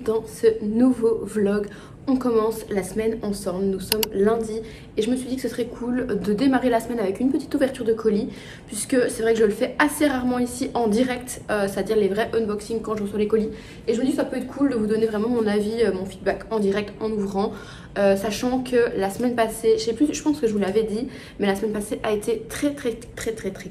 dans ce nouveau vlog. On commence la semaine ensemble, nous sommes lundi et je me suis dit que ce serait cool de démarrer la semaine avec une petite ouverture de colis, puisque c'est vrai que je le fais assez rarement ici en direct, c'est-à-dire les vrais unboxings quand je reçois les colis, et je me dis que ça peut être cool de vous donner vraiment mon avis, mon feedback en direct en ouvrant, sachant que la semaine passée, je sais plus, je pense que je vous l'avais dit, mais la semaine passée a été très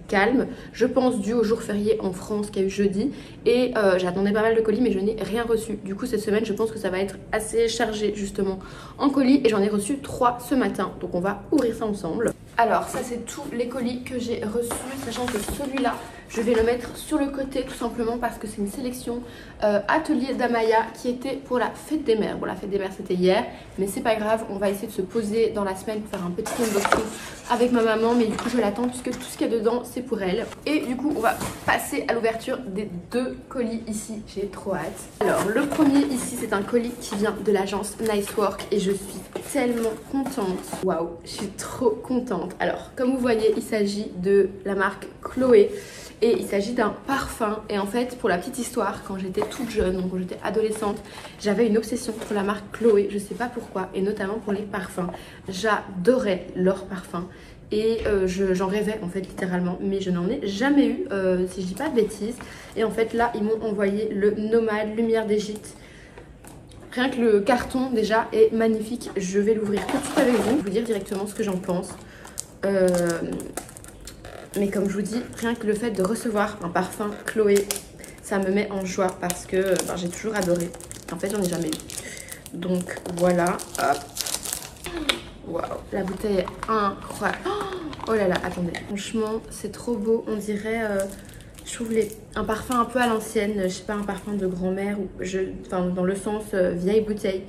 calme, je pense dû au jour férié en France qu'il y a eu jeudi, et j'attendais pas mal de colis mais je n'ai rien reçu. Du coup cette semaine je pense que ça va être assez chargé justement en colis, et j'en ai reçu 3 ce matin, donc on va ouvrir ça ensemble. Alors ça c'est tous les colis que j'ai reçus, sachant que celui-là je vais le mettre sur le côté tout simplement parce que c'est une sélection atelier d'Amaya qui était pour la fête des mères. Bon, la fête des mères c'était hier, mais c'est pas grave, on va essayer de se poser dans la semaine pour faire un petit unboxing avec ma maman, mais du coup je l'attends puisque tout ce qu'il y a dedans c'est pour elle. Et du coup on va passer à l'ouverture des 2 colis ici, j'ai trop hâte. Alors le premier ici c'est un colis qui vient de l'agence Nice Work et je suis tellement contente. Waouh, je suis trop contente. Alors comme vous voyez il s'agit de la marque Chloé. Et il s'agit d'un parfum. Et en fait, pour la petite histoire, quand j'étais toute jeune, donc quand j'étais adolescente, j'avais une obsession pour la marque Chloé, je sais pas pourquoi, et notamment pour les parfums. J'adorais leurs parfums. Et j'en rêvais en fait littéralement, mais je n'en ai jamais eu, si je dis pas de bêtises. Et en fait là, ils m'ont envoyé le Nomade Lumière d'Égypte. Rien que le carton déjà est magnifique. Je vais l'ouvrir tout de suite avec vous, vous dire directement ce que j'en pense. Mais comme je vous dis, rien que le fait de recevoir un parfum Chloé, ça me met en joie parce que j'ai toujours adoré. En fait, j'en ai jamais eu. Donc voilà, hop. Waouh, la bouteille est incroyable. Oh là là, attendez. Franchement, c'est trop beau. On dirait, je trouve un parfum un peu à l'ancienne. Je sais pas, un parfum de grand-mère ou dans le sens vieille bouteille.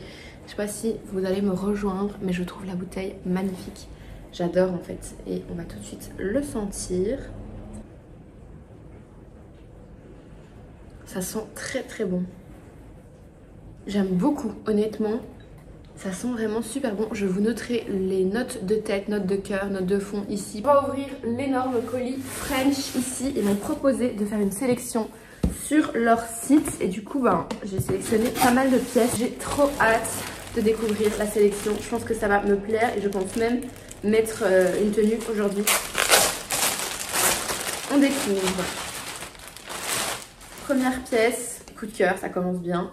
Je sais pas si vous allez me rejoindre, mais je trouve la bouteille magnifique. J'adore en fait, et on va tout de suite le sentir. Ça sent très bon. J'aime beaucoup, honnêtement. Ça sent vraiment super bon. Je vous noterai les notes de tête, notes de cœur, notes de fond ici. On va ouvrir l'énorme colis French ici. Ils m'ont proposé de faire une sélection sur leur site. Et du coup, j'ai sélectionné pas mal de pièces. J'ai trop hâte de découvrir la sélection. Je pense que ça va me plaire et je pense même mettre une tenue aujourd'hui. On découvre. Première pièce, coup de cœur, ça commence bien.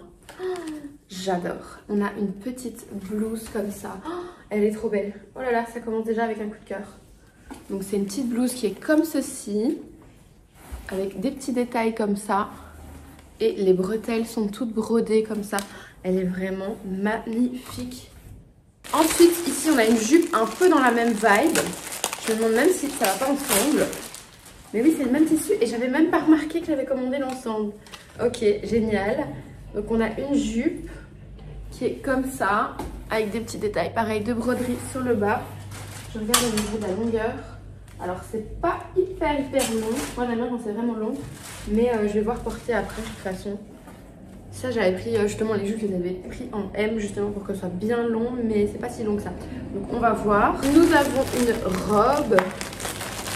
J'adore. On a une petite blouse comme ça. Elle est trop belle. Oh là là, ça commence déjà avec un coup de cœur. Donc c'est une petite blouse qui est comme ceci, avec des petits détails comme ça. Et les bretelles sont toutes brodées comme ça. Elle est vraiment magnifique. Ensuite, ici, on a une jupe un peu dans la même vibe. Je me demande même si ça va pas ensemble. Mais oui, c'est le même tissu et j'avais même pas remarqué que j'avais commandé l'ensemble. Ok, génial. Donc, on a une jupe qui est comme ça, avec des petits détails. Pareil, de broderie sur le bas. Je regarde au niveau de la longueur. Alors, c'est pas hyper long. Moi, j'aime bien quand c'est vraiment long. Mais je vais voir porter après, de toute façon. Ça, j'avais pris justement les jupes, je les avais pris en M justement pour que ce soit bien long, mais c'est pas si long que ça. Donc on va voir. Nous avons une robe.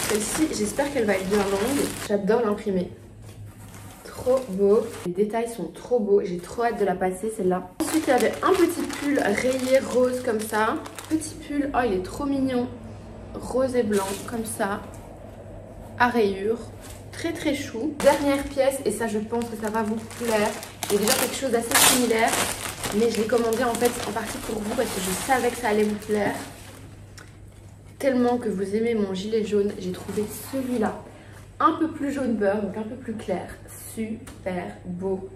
Celle-ci, j'espère qu'elle va être bien longue. J'adore l'imprimer. Trop beau. Les détails sont trop beaux. J'ai trop hâte de la passer celle-là. Ensuite, il y avait un petit pull rayé rose comme ça. Petit pull, oh il est trop mignon. Rose et blanc comme ça. À rayures. Très chou. Dernière pièce, et ça je pense que ça va vous plaire. J'ai déjà quelque chose d'assez similaire, mais je l'ai commandé en fait en partie pour vous parce que je savais que ça allait vous plaire. Tellement que vous aimez mon gilet jaune, j'ai trouvé celui-là un peu plus jaune beurre, donc un peu plus clair. Super beau.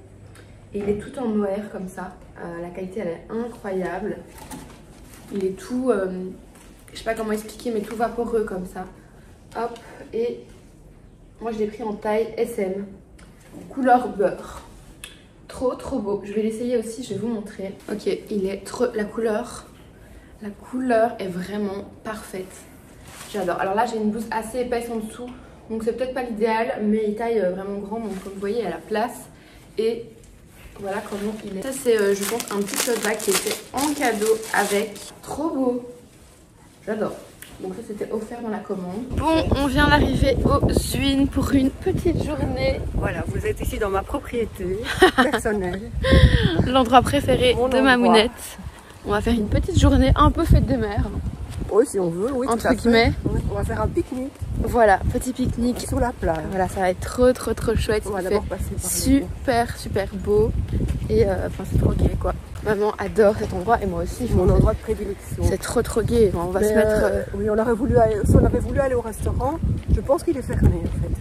Et il est tout en mohair comme ça. La qualité elle est incroyable. Il est tout, je sais pas comment expliquer, mais tout vaporeux comme ça. Hop, et moi je l'ai pris en taille SM, couleur beurre. Trop beau. Je vais l'essayer aussi, je vais vous montrer. Ok, il est trop... La couleur est vraiment parfaite. J'adore. Alors là, j'ai une blouse assez épaisse en dessous, donc c'est peut-être pas l'idéal, mais il taille vraiment grand, donc comme vous voyez, il y a la place. Et voilà comment il est. Ça, c'est, je pense, un petit tote bag qui était en cadeau avec. Trop beau. J'adore. Donc ça c'était offert dans la commande. Bon, on vient d'arriver aux Zuines pour une petite journée. Voilà, vous êtes ici dans ma propriété personnelle. L'endroit préféré de ma mounette. On va faire une petite journée un peu fête des mères. Oui, si on veut, oui. Entre guillemets. On va faire un pique-nique. Voilà, petit pique-nique. Sur la plage. Voilà, ça va être trop chouette. On va d'abord passer par super beau. Et enfin, c'est trop gai quoi. Maman adore cet endroit et moi aussi. Mon endroit de prédilection. C'est trop gai. On va se mettre. Oui, on aurait voulu aller, si on avait voulu aller au restaurant, je pense qu'il est fermé en fait.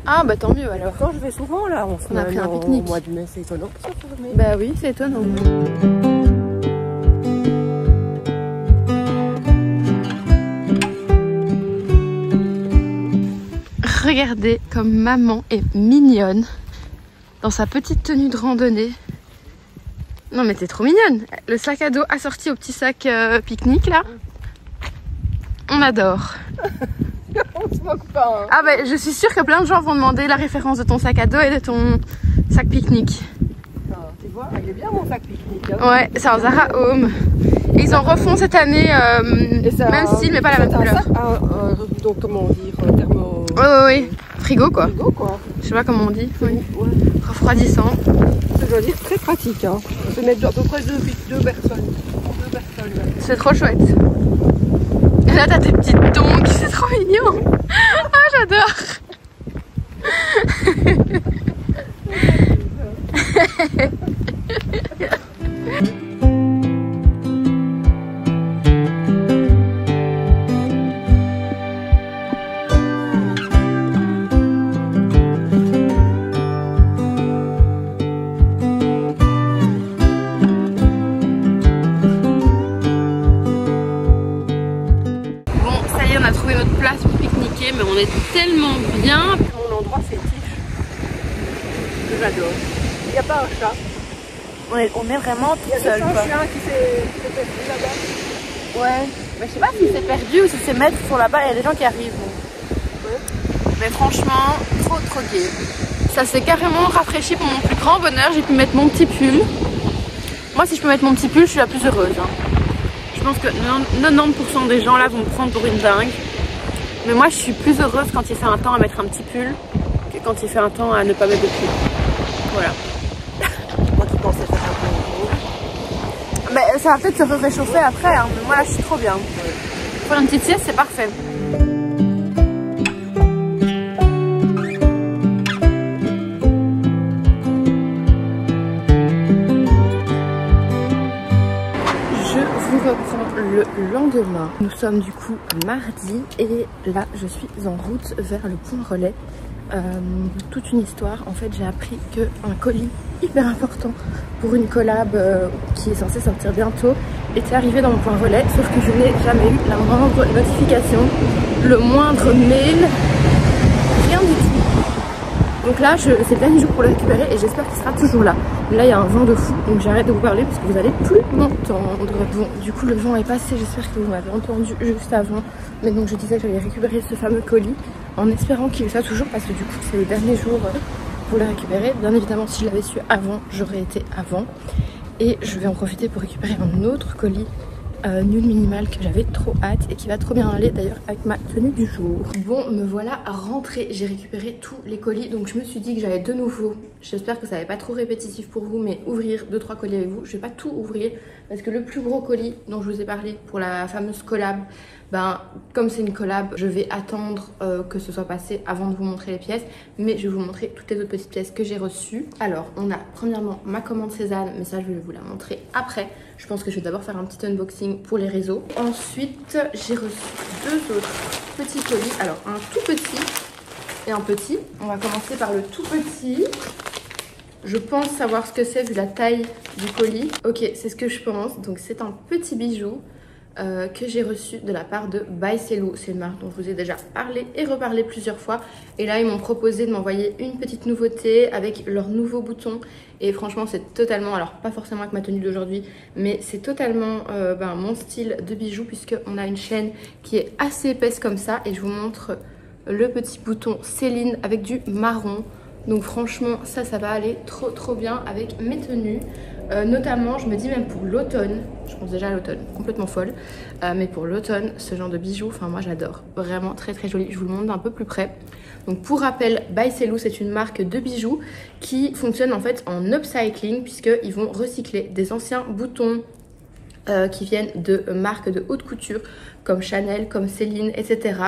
Ah bah tant mieux alors. Quand je vais souvent là, on a pris un pique-nique. Au mois de mai, c'est étonnant que ça soit fermé. Bah oui, c'est étonnant. Regardez comme maman est mignonne dans sa petite tenue de randonnée. Non mais t'es trop mignonne. Le sac à dos assorti au petit sac pique-nique là. On adore. On se moque pas. Hein. Ah bah je suis sûre que plein de gens vont demander la référence de ton sac à dos et de ton sac pique-nique. Tu vois, il est bien mon sac pique-nique. Hein. Ouais, c'est un Zara Home. Et ils en refont cette année, même style mais pas la même couleur. Donc comment dire, thermo... Oui. Frigo quoi. Frigo quoi. Je sais pas comment on dit. Oui. Ouais. Refroidissant. Je dois dire très pratique. Hein. On peut mettre à peu près deux personnes. C'est trop chouette. Et là t'as tes petites tongs, c'est trop mignon. Ah j'adore. On a trouvé notre place pour pique-niquer, mais on est tellement bien. Mon endroit fétiche que j'adore. Il n'y a pas un chat. On est vraiment tout seul. Il y a un chien qui s'est perdu là-bas. Ouais, mais je sais pas si c'est perdu ou si c'est maître sur là-bas, il y a des gens qui arrivent. Ouais. Mais franchement, trop gai. Ça s'est carrément rafraîchi pour mon plus grand bonheur. J'ai pu mettre mon petit pull. Moi, si je peux mettre mon petit pull, je suis la plus heureuse. Hein. Je pense que 90% des gens là vont me prendre pour une dingue. Mais moi je suis plus heureuse quand il fait un temps à mettre un petit pull que quand il fait un temps à ne pas mettre de pull. Voilà. Moi qui pensais faire un peu. Mais ça va peut-être se réchauffer après, hein. Mais moi là je suis trop bien. Pour une petite sieste c'est parfait. Le lendemain, nous sommes du coup mardi et là je suis en route vers le point relais. Toute une histoire, en fait j'ai appris qu'un colis hyper important pour une collab qui est censée sortir bientôt était arrivé dans mon point relais, sauf que je n'ai jamais eu la moindre notification, le moindre mail, rien du tout. Donc là, c'est le dernier jour pour le récupérer et j'espère qu'il sera toujours là. Là, il y a un vent de fou, donc j'arrête de vous parler parce que vous allez plus m'entendre. Bon, du coup, le vent est passé, j'espère que vous m'avez entendu juste avant. Mais donc, je disais que j'allais récupérer ce fameux colis en espérant qu'il soit toujours parce que du coup, c'est le dernier jour pour le récupérer. Bien évidemment, si je l'avais su avant, j'aurais été avant. Et je vais en profiter pour récupérer un autre colis nude minimal que j'avais trop hâte et qui va trop bien aller d'ailleurs avec ma tenue du jour. Bon, me voilà rentrée, j'ai récupéré tous les colis donc je me suis dit que j'allais de nouveau, j'espère que ça va pas trop répétitif pour vous, mais ouvrir 2-3 colis avec vous. Je vais pas tout ouvrir parce que le plus gros colis dont je vous ai parlé pour la fameuse collab, ben comme c'est une collab, je vais attendre que ce soit passé avant de vous montrer les pièces, mais je vais vous montrer toutes les autres petites pièces que j'ai reçues. Alors on a premièrement ma commande Cézanne, mais ça je vais vous la montrer après. Je pense que je vais d'abord faire un petit unboxing pour les réseaux. Ensuite, j'ai reçu 2 autres petits colis. Alors, un tout petit et un petit. On va commencer par le tout petit. Je pense savoir ce que c'est vu la taille du colis. Ok, c'est ce que je pense. Donc, c'est un petit bijou que j'ai reçu de la part de By Cello. C'est une marque dont je vous ai déjà parlé et reparlé plusieurs fois. Et là, ils m'ont proposé de m'envoyer une petite nouveauté avec leurs nouveaux boutons. Et franchement, c'est totalement, alors pas forcément avec ma tenue d'aujourd'hui, mais c'est totalement mon style de bijou puisqu'on a une chaîne qui est assez épaisse comme ça. Et je vous montre le petit bouton Céline avec du marron. Donc franchement, ça va aller trop bien avec mes tenues. Notamment, je me dis même pour l'automne, je pense déjà à l'automne, complètement folle, mais pour l'automne, ce genre de bijoux, enfin moi j'adore, vraiment très très joli. Je vous le montre d'un peu plus près. Donc pour rappel, By Cellou, c'est une marque de bijoux qui fonctionne en fait en upcycling, puisqu'ils vont recycler des anciens boutons qui viennent de marques de haute couture comme Chanel, comme Céline, etc.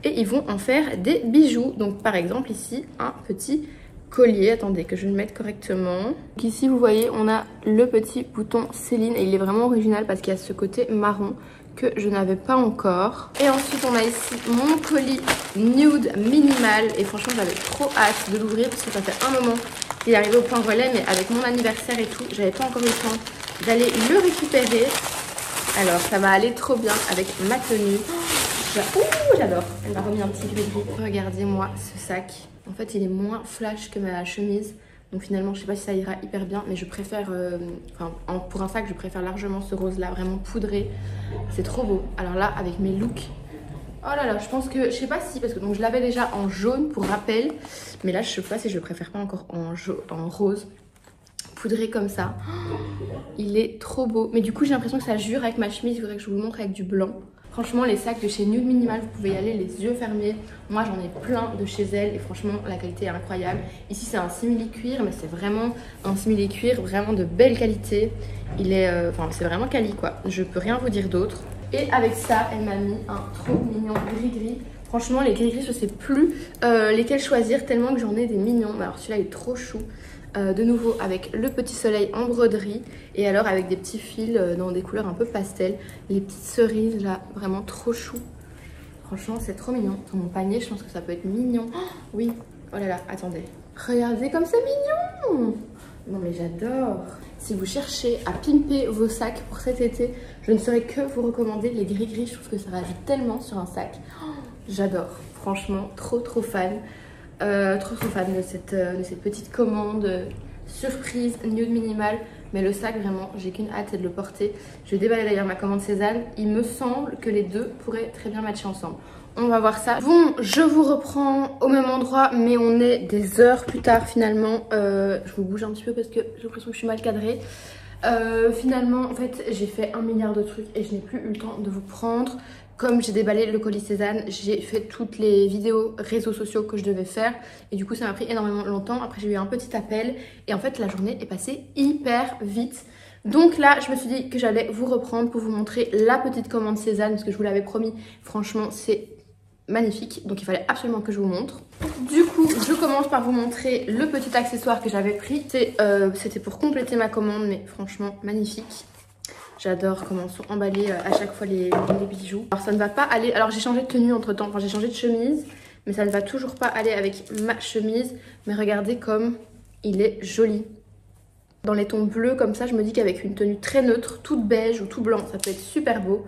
Et ils vont en faire des bijoux. Donc par exemple ici, un petit collier. Attendez que je le mette correctement. Donc ici vous voyez, on a le petit bouton Céline et il est vraiment original parce qu'il y a ce côté marron que je n'avais pas encore. Et ensuite on a ici mon colis nude minimal et franchement j'avais trop hâte de l'ouvrir parce que ça fait un moment qu'il est arrivé au point relais, mais avec mon anniversaire et tout, j'avais pas encore eu le temps d'aller le récupérer. Alors ça va aller trop bien avec ma tenue. Ouh, j'adore. Elle m'a remis un petit gris-gris. Regardez-moi ce sac. En fait il est moins flash que ma chemise. Donc finalement je sais pas si ça ira hyper bien, mais je préfère, pour un sac je préfère largement ce rose là, vraiment poudré. C'est trop beau. Alors là avec mes looks, oh là là, je pense que, je sais pas si, parce que donc je l'avais déjà en jaune pour rappel, mais là je sais pas si je préfère pas encore en rose. Poudré comme ça. Oh, il est trop beau. Mais du coup j'ai l'impression que ça jure avec ma chemise. Il faudrait que je vous le montre avec du blanc. Franchement les sacs de chez Nude Minimal, vous pouvez y aller les yeux fermés. Moi j'en ai plein de chez elle et franchement la qualité est incroyable. Ici c'est un simili-cuir, mais c'est vraiment un simili-cuir vraiment de belle qualité. Il est, c'est vraiment quali quoi. Je peux rien vous dire d'autre. Et avec ça elle m'a mis un trop mignon gris-gris. Franchement les gris-gris je sais plus lesquels choisir tellement que j'en ai des mignons. Alors celui-là il est trop chou. De nouveau avec le petit soleil en broderie et alors avec des petits fils dans des couleurs un peu pastel. Les petites cerises là, vraiment trop chou. Franchement c'est trop mignon. Dans mon panier je pense que ça peut être mignon. Oh, oui, oh là là, attendez. Regardez comme c'est mignon. Non mais j'adore. Si vous cherchez à pimper vos sacs pour cet été, je ne saurais que vous recommander les gris-gris. Je trouve que ça rajoute tellement sur un sac. Oh, j'adore, franchement trop fan. Trop fan de cette petite commande surprise Nude Minimal. Mais le sac vraiment j'ai qu'une hâte, c'est de le porter. Je vais déballer d'ailleurs ma commande Cézanne. Il me semble que les deux pourraient très bien matcher ensemble. On va voir ça. Bon, je vous reprends au même endroit, mais on est des heures plus tard finalement. Je vous bouge un petit peu parce que j'ai l'impression que je suis mal cadrée. Finalement en fait j'ai fait 1 milliard de trucs et je n'ai plus eu le temps de vous prendre. Comme j'ai déballé le colis Cézanne, j'ai fait toutes les vidéos réseaux sociaux que je devais faire. Et du coup ça m'a pris énormément longtemps. Après j'ai eu un petit appel et en fait la journée est passée hyper vite. Donc là je me suis dit que j'allais vous reprendre pour vous montrer la petite commande Cézanne. Parce que je vous l'avais promis, franchement c'est magnifique. Donc il fallait absolument que je vous montre. Du coup je commence par vous montrer le petit accessoire que j'avais pris. C'était pour compléter ma commande, mais franchement magnifique. J'adore comment sont emballés à chaque fois les bijoux. Alors ça ne va pas aller, alors j'ai changé de tenue entre temps, enfin j'ai changé de chemise, mais ça ne va toujours pas aller avec ma chemise. Mais regardez comme il est joli. Dans les tons bleus comme ça, je me dis qu'avec une tenue très neutre, toute beige ou tout blanc, ça peut être super beau.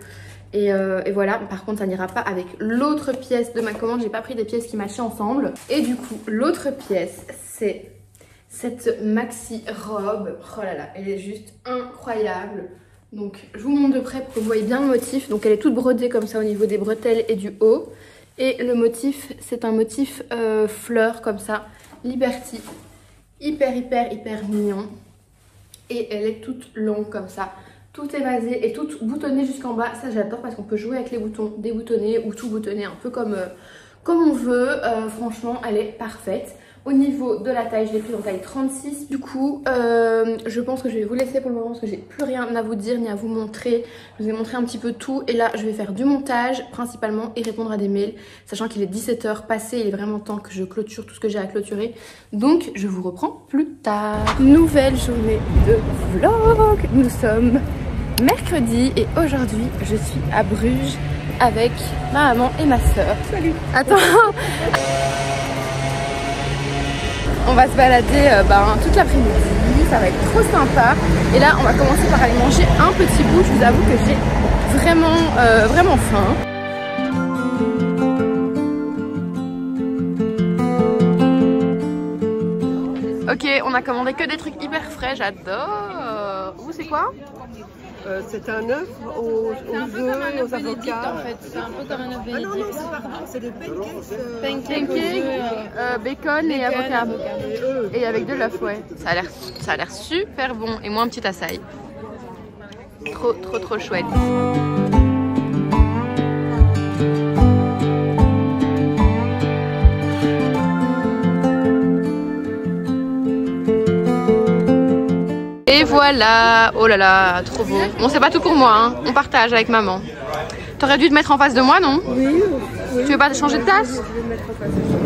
Et voilà, par contre ça n'ira pas avec l'autre pièce de ma commande. J'ai pas pris des pièces qui matchaient ensemble. Et du coup l'autre pièce c'est cette maxi robe. Oh là là, elle est juste incroyable. Donc je vous montre de près pour que vous voyez bien le motif. Donc elle est toute brodée comme ça au niveau des bretelles et du haut. Et le motif c'est un motif fleur comme ça, Liberty. Hyper mignon. Et elle est toute longue comme ça. Tout évasé et toute boutonnée jusqu'en bas. Ça j'adore parce qu'on peut jouer avec les boutons, déboutonner ou tout boutonner un peu comme on veut. Franchement elle est parfaite. Au niveau de la taille, je l'ai pris en taille 36. Du coup, je pense que je vais vous laisser pour le moment parce que j'ai plus rien à vous dire ni à vous montrer. Je vous ai montré un petit peu tout et là, je vais faire du montage principalement et répondre à des mails. Sachant qu'il est 17 h passé, il est vraiment temps que je clôture tout ce que j'ai à clôturer. Donc, je vous reprends plus tard. Nouvelle journée de vlog. Nous sommes mercredi et aujourd'hui, je suis à Bruges avec ma maman et ma soeur. Salut. Attends. On va se balader toute l'après-midi, ça va être trop sympa. Et là, on va commencer par aller manger un petit bout. Je vous avoue que j'ai vraiment faim. Ok, on a commandé que des trucs hyper frais, j'adore. Vous, c'est quoi? C'est un œuf aux œufs et aux avocats. En fait, c'est un peu comme un œuf Ah non, bénédicte. non, c'est des pancakes. Pancake, bacon et avocat. Et avec de l'œuf, ouais. Ça a l'air super bon. Et moi, un petit açaï. Trop chouette. Et voilà, oh là là, trop beau. Bon, c'est pas tout pour moi, hein. On partage avec maman. T'aurais dû te mettre en face de moi, non? Oui. Tu veux pas changer de tasse? Je vais me mettre en face de toi.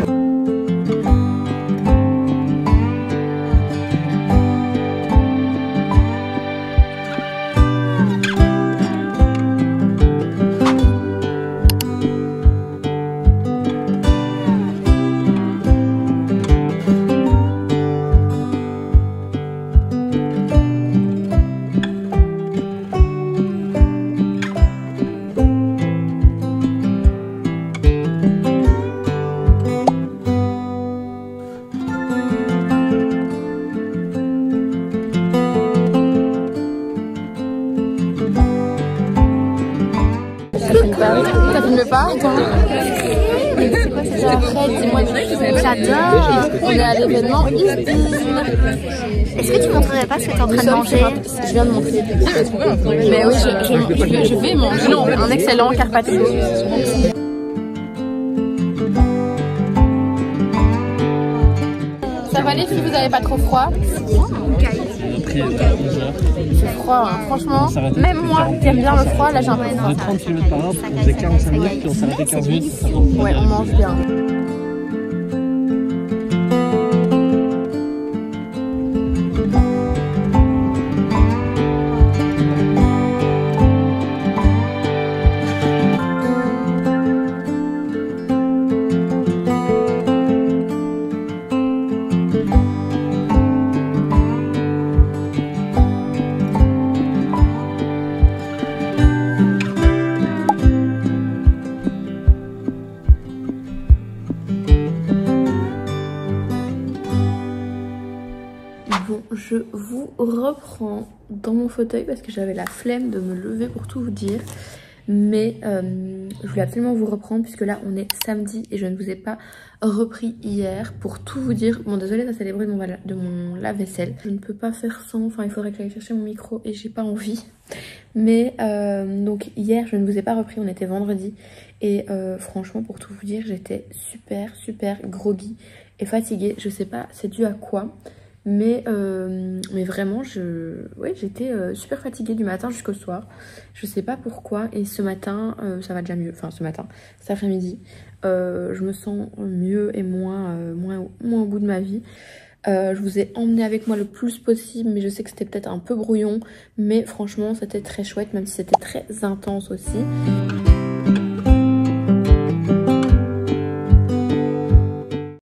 Ça filme pas, toi? C'est quoi cette arrête? Dis-moi tout. J'adore. On est à l'événement. Est-ce que tu montrerais pas ce que tu es en train de manger? Je viens de montrer. Mais oui, je vais manger. Non, un excellent carpaccio. Ça va les filles, vous n'avez pas trop froid? C'est froid, hein. Franchement, même moi qui aime bien le froid, là j'ai un peu froid. De 30 km par heure, on faisait 45 minutes, puis on s'arrêtait 15 minutes. Ouais, on mange bien. Bon, je vous reprends dans mon fauteuil parce que j'avais la flemme de me lever pour tout vous dire. Mais je voulais absolument vous reprendre puisque là on est samedi et je ne vous ai pas repris hier pour tout vous dire. Bon, désolée, ça célébrer de mon lave-vaisselle. Je ne peux pas faire sans, enfin il faudrait que j'aille chercher mon micro et j'ai pas envie. Mais donc hier je ne vous ai pas repris, on était vendredi. Et franchement pour tout vous dire j'étais super groggy et fatiguée. Je sais pas c'est dû à quoi. Mais vraiment, j'étais super fatiguée du matin jusqu'au soir. Je sais pas pourquoi. Et ce matin, ça va déjà mieux. Enfin, ce matin, cet après-midi, je me sens mieux et moins au bout de ma vie. Je vous ai emmené avec moi le plus possible, mais je sais que c'était peut-être un peu brouillon. Mais franchement, c'était très chouette, même si c'était très intense aussi.